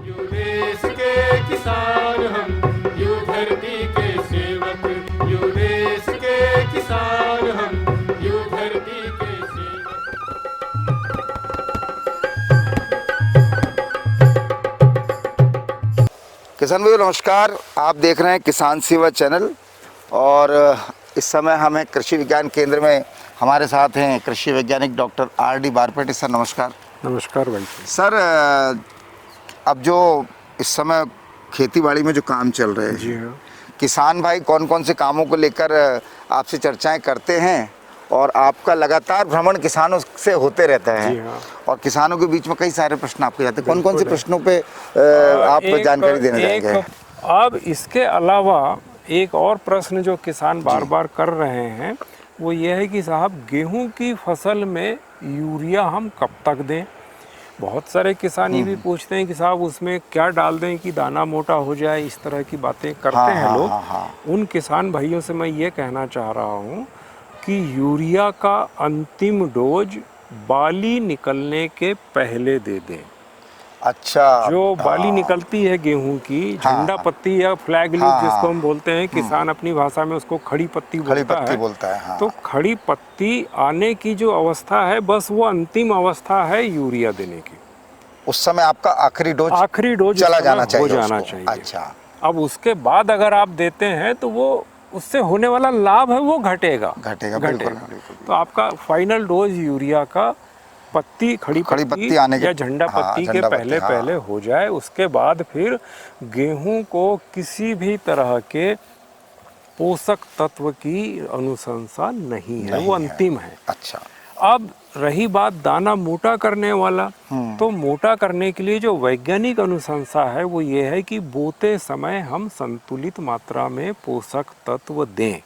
You देश के किसान हम, यू धरती के सेवक, यू देश के किसान हम, यू धरती के सेवक। किसान भाई नमस्कार, आप देख रहे हैं किसान सेवा चैनल। और इस समय हमें कृषि विज्ञान केंद्र में हमारे साथ हैं कृषि वैज्ञानिक डॉक्टर R.D. बारपेटे। सर नमस्कार। नमस्कार भाई। सर अब जो इस समय खेतीबाड़ी में जो काम चल रहे हैं, जी हाँ, किसान भाई कौन कौन से कामों को लेकर आपसे चर्चाएं करते हैं और आपका लगातार भ्रमण किसानों से होते रहता है। जी हाँ। और किसानों के बीच में कई सारे प्रश्न आपके जाते हैं। कौन कौन से प्रश्नों पे आप जानकारी देना चाहेंगे? अब इसके अलावा एक और प्रश्न जो किसान बार बार कर रहे हैं वो ये है कि साहब गेहूं की फसल में यूरिया हम कब तक दें। बहुत सारे किसान ये भी पूछते हैं कि साहब उसमें क्या डाल दें कि दाना मोटा हो जाए, इस तरह की बातें करते हैं लोग। उन किसान भाइयों से मैं ये कहना चाह रहा हूँ कि यूरिया का अंतिम डोज बाली निकलने के पहले दे दें। अच्छा, जो बाली निकलती है गेहूं की, झंडा पत्ती या फ्लैग लीफ जिसको हम बोलते हैं, किसान अपनी भाषा में उसको खड़ी पत्ती बोलता है। हाँ। तो खड़ी पत्ती आने की जो अवस्था है, बस वो अंतिम अवस्था है यूरिया देने की। उस समय आपका आखिरी डोज चला जाना चाहिए। अच्छा, अब उसके बाद अगर आप देते हैं तो वो उससे होने वाला लाभ है वो घटेगा। बिल्कुल। तो आपका फाइनल डोज यूरिया का पत्ती खड़ी पत्ती आने या झंडा पत्ती के पहले हो जाए। उसके बाद फिर गेहूं को किसी भी तरह के पोषक तत्व की अनुशंसा नहीं है, वो अंतिम है। अच्छा, अब रही बात दाना मोटा करने वाला, तो मोटा करने के लिए जो वैज्ञानिक अनुशंसा है वो ये है कि बोते समय हम संतुलित मात्रा में पोषक तत्व दें।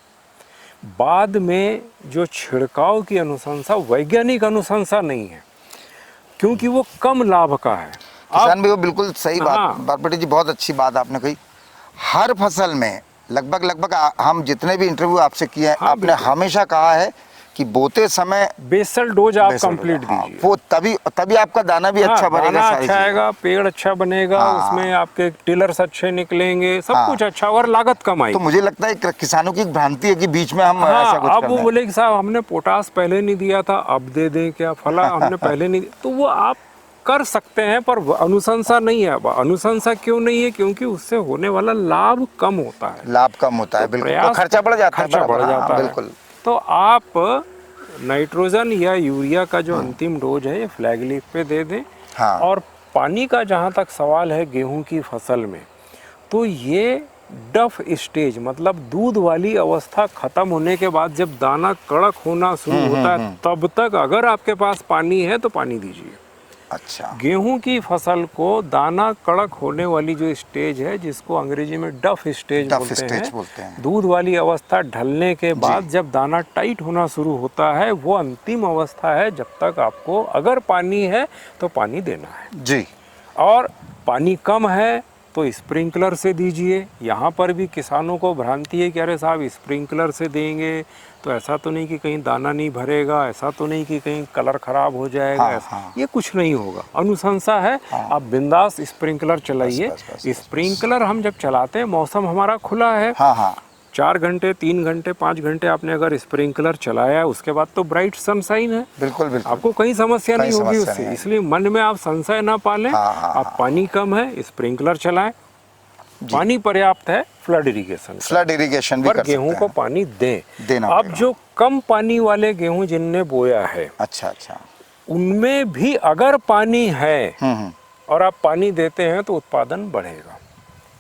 बाद में जो छिड़काव की अनुशंसा वैज्ञानिक अनुशंसा नहीं है, क्योंकि वो कम लाभ का है। किसान भी वो बिल्कुल सही बात बारपेटे जी, बहुत अच्छी बात आपने कही। हर फसल में लगभग हम जितने भी इंटरव्यू आपसे किए हैं, आपने हमेशा कहा है कि बोते समय बेसल डोज आप कंप्लीट दीजिए। वो तभी आपका दाना भी अच्छा बनेगा, अच्छा आएगा, पेड़ अच्छा बनेगा, उसमें आपके टिलर्स अच्छे निकलेंगे, सब कुछ अच्छा और लागत कम आएगी। तो मुझे लगता है किसानों की भ्रांति है कि बीच में हम ऐसा कुछ अब वो बोले कि साहब हमने पोटास पहले नहीं दिया था, अब दे दें क्या, फला हमने पहले नहीं, तो वो आप कर सकते हैं पर अनुशंसा नहीं है। अनुशंसा क्यों नहीं है? क्योंकि उससे होने वाला लाभ कम होता है। बिल्कुल, खर्चा बढ़ जाता है। बिल्कुल। तो आप नाइट्रोजन या यूरिया का जो अंतिम डोज है ये फ्लैग लीफ पे दे दें। और पानी का जहाँ तक सवाल है गेहूं की फसल में, तो ये डफ स्टेज मतलब दूध वाली अवस्था खत्म होने के बाद जब दाना कड़क होना शुरू होता है, तब तक अगर आपके पास पानी है तो पानी दीजिए। अच्छा, गेहूं की फसल को दाना कड़क होने वाली जो स्टेज है, जिसको अंग्रेजी में डफ स्टेज बोलते हैं, दूध वाली अवस्था ढलने के बाद जब दाना टाइट होना शुरू होता है, वो अंतिम अवस्था है। जब तक आपको अगर पानी है तो पानी देना है जी, और पानी कम है तो स्प्रिंकलर से दीजिए। यहाँ पर भी किसानों को भ्रांति है कि अरे साहब स्प्रिंकलर से देंगे तो ऐसा तो नहीं कि कहीं दाना नहीं भरेगा, ऐसा तो नहीं कि कहीं कलर खराब हो जाएगा। ये कुछ नहीं होगा, अनुशंसा है। आप बिंदास स्प्रिंकलर चलाइए। स्प्रिंकलर हम जब चलाते हैं, मौसम हमारा खुला है, 4 घंटे 3 घंटे 5 घंटे आपने अगर स्प्रिंकलर चलाया, उसके बाद तो ब्राइट सनशाइन है। बिल्कुल। आपको कहीं समस्या नहीं होगी उससे, इसलिए मन में आप संशय ना पालें। आप पानी कम है, स्प्रिंकलर चलाएं, पानी पर्याप्त है, फ्लड इरिगेशन भी पर गेहूं को पानी देना। अब जो कम पानी वाले गेहूं जिनने बोया है, अच्छा, उनमें भी अगर पानी है और आप पानी देते हैं तो उत्पादन बढ़ेगा।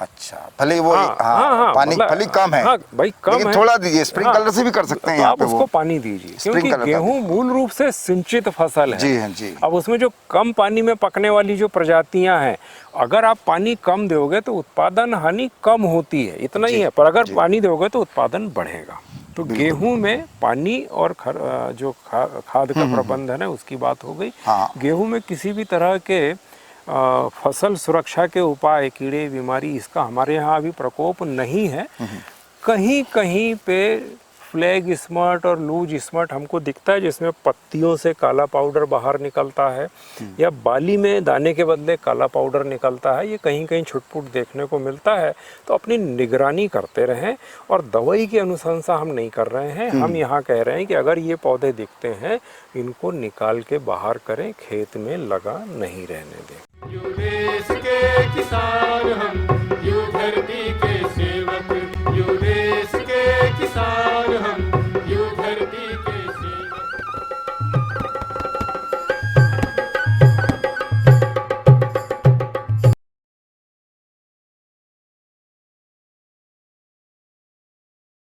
अच्छा, भले वो पानी भले कम है, भाई कम है, थोड़ा दीजिए। स्प्रिंकलर से भी कर सकते हैं, तो आप उसको पानी दीजिए, क्योंकि गेहूं मूल रूप से सिंचित फसल है। जी। अब उसमें जो कम पानी में पकने वाली जो प्रजातियां हैं, अगर आप पानी कम दोगे तो उत्पादन हानि कम होती है, इतना ही है। पर अगर पानी दोगे तो उत्पादन बढ़ेगा। तो गेहूं में पानी और जो खाद का प्रबंधन है उसकी बात हो गई। गेहूं में किसी भी तरह के फसल सुरक्षा के उपाय, कीड़े बीमारी, इसका हमारे यहाँ अभी प्रकोप नहीं है। कहीं कहीं पे फ्लैग स्मट और लूज स्मट हमको दिखता है जिसमें पत्तियों से काला पाउडर बाहर निकलता है या बाली में दाने के बदले काला पाउडर निकलता है, ये कहीं कहीं छुटपुट देखने को मिलता है, तो अपनी निगरानी करते रहें। और दवाई की अनुशंसा हम नहीं कर रहे हैं, हम यहाँ कह रहे हैं कि अगर ये पौधे दिखते हैं इनको निकाल के बाहर करें, खेत में लगा नहीं रहने दें। यू देश के किसान हम, यू धरती के